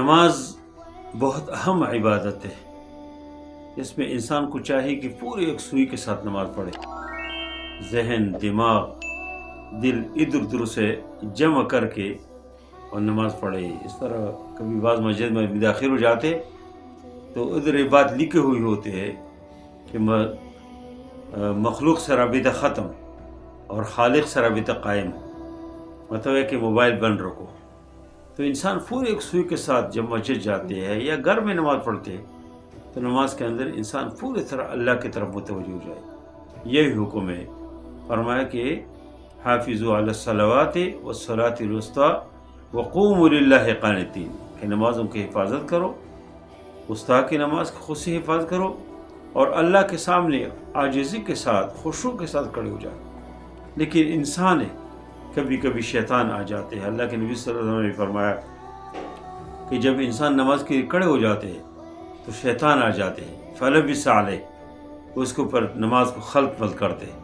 نماز بہت اہم عبادت ہے، اس میں انسان کو چاہیے کہ پورے یکسوئی کے ساتھ نماز پڑھے، ذہن، دماغ، دل ادھر ادھر سے جمع کر کے اور نماز پڑھے۔ اس طرح کبھی بعض مسجد میں بھی داخل ہو جاتے تو ادھر یہ بات لکھی ہوئی ہوتی ہے کہ مخلوق سے رابطہ ختم اور خالق سے رابطہ قائم، مطلب ہے کہ موبائل بند رکھو۔ تو انسان پورے یکسوئی کے ساتھ جب مسجد جاتے ہیں یا گھر میں نماز پڑھتے ہیں تو نماز کے اندر انسان پوری طرح اللہ کی طرف متوجہ ہو جائے۔ یہی حکم ہے، فرمایا کہ حافظوا علی الصلوات والصلاۃ الوسطی وقوموا للہ قانتین، کہ نمازوں کی حفاظت کرو، وسطیٰ کی نماز کی خود سے حفاظت کرو اور اللہ کے سامنے عاجزی کے ساتھ، خشوع کے ساتھ کھڑے ہو جائے۔ لیکن انسان ہے، کبھی کبھی شیطان آ جاتے ہیں۔ اللہ کے نبی صلی اللہ علیہ وسلم نے فرمایا کہ جب انسان نماز کے لیے کھڑے ہو جاتے ہیں تو شیطان آ جاتے ہیں، فلبس علیہ، اس کے اوپر نماز کو خلط ملط کرتے ہیں،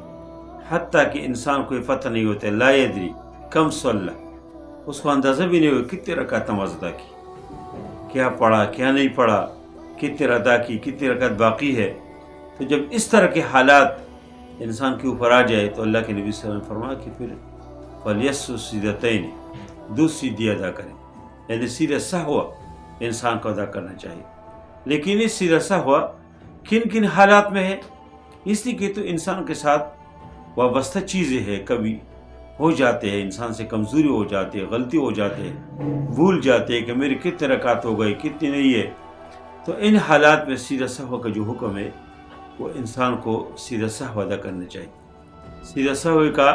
حتیٰ کہ انسان کو یہ پتہ نہیں ہوتا لا یدری کم صلی، اس کو اندازہ بھی نہیں ہوا کتنے رکعت نماز ادا کی، کیا پڑھا کیا نہیں پڑھا، کتنے ادا کی، کتنی رکعت باقی ہے۔ تو جب اس طرح کے حالات انسان کے اوپر آ جائے تو اللہ کے نبی صلی اللہ علیہ وسلم نے فرمایا کہ پھر فَلْيَسْجُدْ سِجْدَتَيْنِ، دو سجدے ادا کریں، یعنی سیدھا سہو انسان کو ادا کرنا چاہیے۔ لیکن اس سیدھا سہو کن کن حالات میں ہے؟ اس لیے کہ تو انسان کے ساتھ وابستہ چیزیں ہیں، کبھی ہو جاتے ہیں، انسان سے کمزوری ہو جاتی ہے، غلطی ہو جاتے ہیں، بھول جاتے ہیں کہ میری کتنے رکعت ہو گئی، کتنی نہیں ہے۔ تو ان حالات میں سیدھا سہو کا جو حکم ہے وہ انسان کو سیدھا سہو ادا کرنا چاہیے۔ سیدھا سہو کا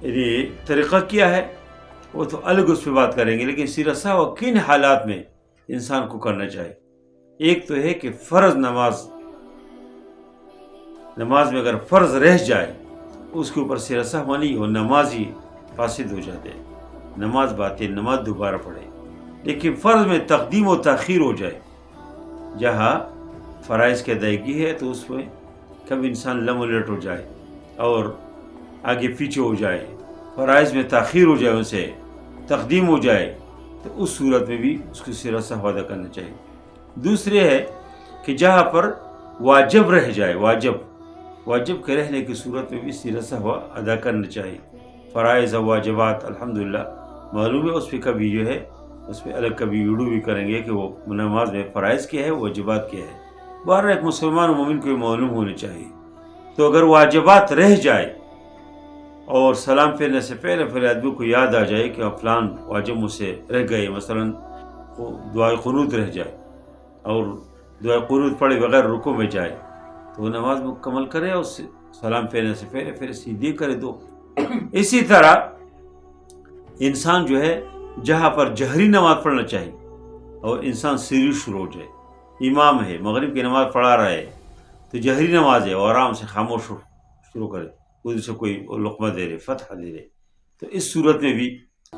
یعنی طریقہ کیا ہے وہ تو الگ اس پہ بات کریں گے، لیکن سیدھا سہو کن حالات میں انسان کو کرنا چاہیے؟ ایک تو ہے کہ فرض نماز میں اگر فرض رہ جائے اس کے اوپر سیدھا سہو نہیں ہو، نماز ہی فاسد ہو جاتے ہیں، نماز باطل، نماز دوبارہ پڑھے۔ لیکن فرض میں تقدیم و تاخیر ہو جائے، جہاں فرائض کی ادائیگی ہے تو اس میں کبھی انسان لم و لٹ ہو جائے اور آگے پیچھے ہو جائے، فرائض میں تاخیر ہو جائے، اسے تقدیم ہو جائے، تو اس صورت میں بھی اس کو سیدھا سہو ادا کرنا چاہیے۔ دوسرے ہے کہ جہاں پر واجب رہ جائے، واجب کے رہنے کی صورت میں بھی سیدھا سہو ادا کرنا چاہیے۔ فرائض و واجبات الحمدللہ معلوم ہے، اس پہ کبھی جو ہے اس پہ الگ کبھی ویڈیو بھی کریں گے کہ وہ نماز میں فرائض کیا ہے، واجبات کیا ہے۔ بہرحال ایک مسلمان و مومن کو یہ معلوم ہونے چاہیے۔ تو اگر واجبات رہ جائے اور سلام پھیرنے سے پہلے پھر آدمی کو یاد آ جائے کہ فلان واجب مجھ سے رہ گئے، مثلا دعائے قنوت رہ جائے اور دعائے قنوت پڑھے بغیر رکوع میں جائے تو وہ نماز مکمل کرے اور سلام پھیرنے سے پہلے پھر سیدھی کرے دو۔ اسی طرح انسان جو ہے جہاں پر جہری نماز پڑھنا چاہیے اور انسان سری شروع ہو جائے، امام ہے مغرب کی نماز پڑھا رہا ہے تو جہری نماز ہے اور آرام سے خاموش شروع کرے، ادھر سے کوئی لقمہ دے رہے، فتح دے رہے، تو اس صورت میں بھی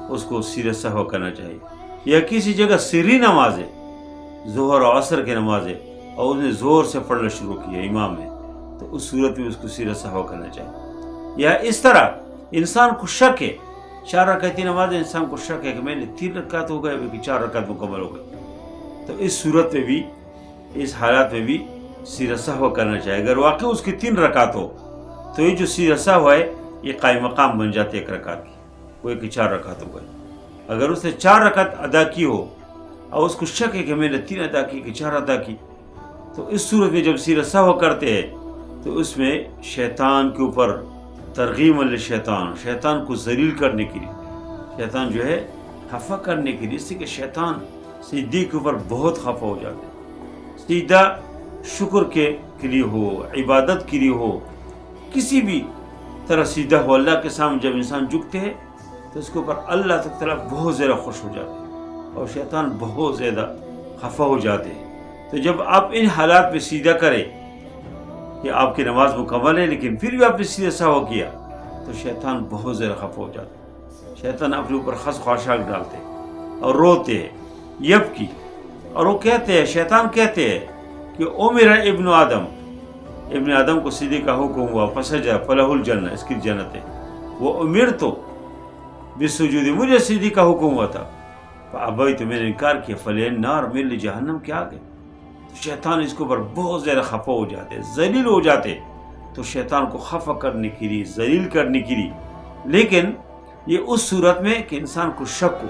اس کو سیدھا سہو کرنا چاہیے۔ یا کسی جگہ سری نماز ہے، ظہر اور عصر کی نماز ہے اور اس نے زور سے پڑھنا شروع کیا، امام ہے، تو اس صورت میں اس کو سیدھا سہو کرنا چاہیے۔ یا اس طرح انسان کو شک ہے، 4 رکعتی نماز ہے، انسان کو شک ہے کہ میں نے 3 رکعت ہو گئے کہ 4 رکعت مکمل ہو گئے، تو اس صورت میں بھی، اس حالات میں بھی سیدھا سہو کرنا چاہیے۔ اگر واقعی اس کی 3 رکعت ہو تو یہ جو سیدھا سہو ہے یہ قائم مقام بن جاتے 1 رکعت کی، وہ کہ 4 رکعت ہو گئے۔ اگر اس نے 4 رکعت ادا کی ہو اور اس کو شک ہے کہ میں نے 3 ادا کی کہ 4 ادا کی، تو اس صورت میں جب سیدھا سہو کرتے ہیں تو اس میں شیطان کے اوپر ترغیب للشیطان، شیطان کو ذلیل کرنے کے لیے، شیطان جو ہے خفا کرنے کے لیے، اس لیے کہ شیطان سجدے کے اوپر بہت خفا ہو جاتے ہیں۔ سجدہ شکر کے لیے ہو، عبادت کے لیے ہو، کسی بھی طرح سیدھا ہو، اللہ کے سامنے جب انسان جھکتے ہیں تو اس کے اوپر اللہ تعالیٰ بہت زیادہ خوش ہو جاتے ہیں اور شیطان بہت زیادہ خفا ہو جاتے ہیں۔ تو جب آپ ان حالات میں سیدھا کریں کہ آپ کی نماز مکمل ہے لیکن پھر بھی آپ نے سیدھا سہو کیا تو شیطان بہت زیادہ خفا ہو جاتا ہے، شیطان اپنے اوپر خاشاک ڈالتے اور روتے ہیں، یبکی، اور وہ کہتے ہیں، شیطان کہتے ہیں کہ او میرا ابن آدم کو سیدھے کا حکم ہوا، فسجد فلہ الجنہ، اس کی جنت ہے، وہ امرت بسجود، مجھے سیدھی کا حکم ہوا تھا ابھی تو میں نے انکار کیا فلین نار مل جہنم کے آگے. تو شیطان اس کے اوپر بہت زیادہ خفا ہو جاتے، ذلیل ہو جاتے. تو شیطان کو خفا کرنے کے لیے، ذلیل کرنے کے لیے، لیکن یہ اس صورت میں کہ انسان کو شک ہو.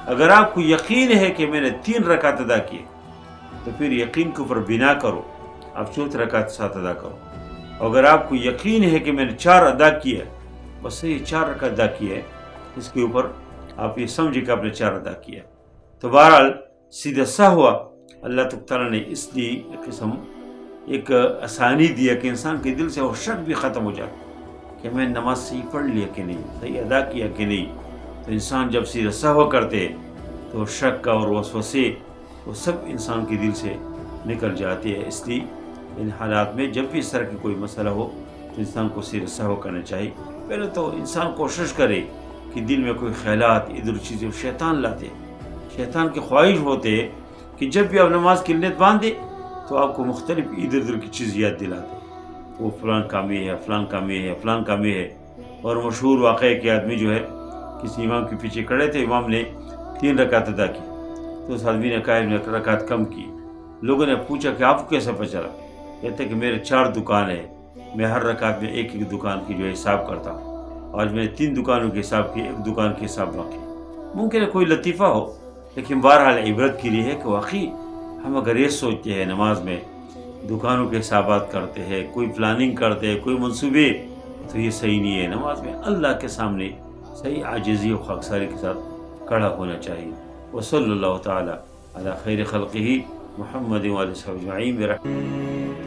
اگر آپ کو یقین ہے کہ میں نے 3 رکعت ادا کیے تو پھر یقین کے اوپر بنا کرو، آپ 4 رکعت ساتھ ادا کرو. اگر آپ کو یقین ہے کہ میں نے 4 ادا کیا، بس یہ 4 رکعت ادا کیا ہے، اس کے اوپر آپ یہ سمجھے کہ آپ نے 4 ادا کیا. تو بہرحال سیدھا سہوا اللہ تعالیٰ نے اس لیے ایک آسانی دیا کہ انسان کے دل سے وہ شک بھی ختم ہو جائے کہ میں نماز صحیح پڑھ لیا کہ نہیں، صحیح ادا کیا کہ نہیں. تو انسان جب سیدھا سہوا کرتے تو شک کا اور وسوسے وہ سب انسان کے دل سے نکل جاتے ہیں. اس لیے ان حالات میں جب بھی اس طرح کی کوئی مسئلہ ہو تو انسان کو سیدھا سہوا کرنا چاہیے. پہلے تو انسان کوشش کرے کہ دل میں کوئی خیالات ادھر چیزیں شیطان لاتے، شیطان کی خواہش ہوتے کہ جب بھی آپ نماز کی نیت باندھے تو آپ کو مختلف ادھر ادھر کی چیز یاد دلاتے، وہ فلان کام یہ ہے، فلان کام یہ ہے، فلان کام یہ ہے. اور مشہور واقعہ کہ آدمی جو ہے کسی امام کے پیچھے کھڑے تھے، امام نے 3 رکعت ادا کی تو اس آدمی نے کہا ایک رکعت کم کی. لوگوں نے پوچھا کہ آپ کو کیسے پتہ چلا؟ کہتے کہ میرے 4 دکان ہیں، میں ہر رکعت میں ایک دکان کی جو ہے حساب کرتا ہوں. آج میں نے 3 دکانوں کے حساب کی، 1 دکان کے حساب باقی. ممکن ہے کوئی لطیفہ ہو، لیکن بہرحال عبرت کے لیے ہے کہ واقعی ہم اگر یہ سوچتے ہیں نماز میں دکانوں کے حسابات کرتے ہیں، کوئی پلاننگ کرتے ہیں، کوئی منصوبے، تو یہ صحیح نہیں ہے. نماز میں اللہ کے سامنے صحیح عاجزی و خاکساری کے ساتھ کھڑا ہونا چاہیے. وصلی اللہ تعالی علی خیر خلقہ محمد و علیہ وسلم اجمعین.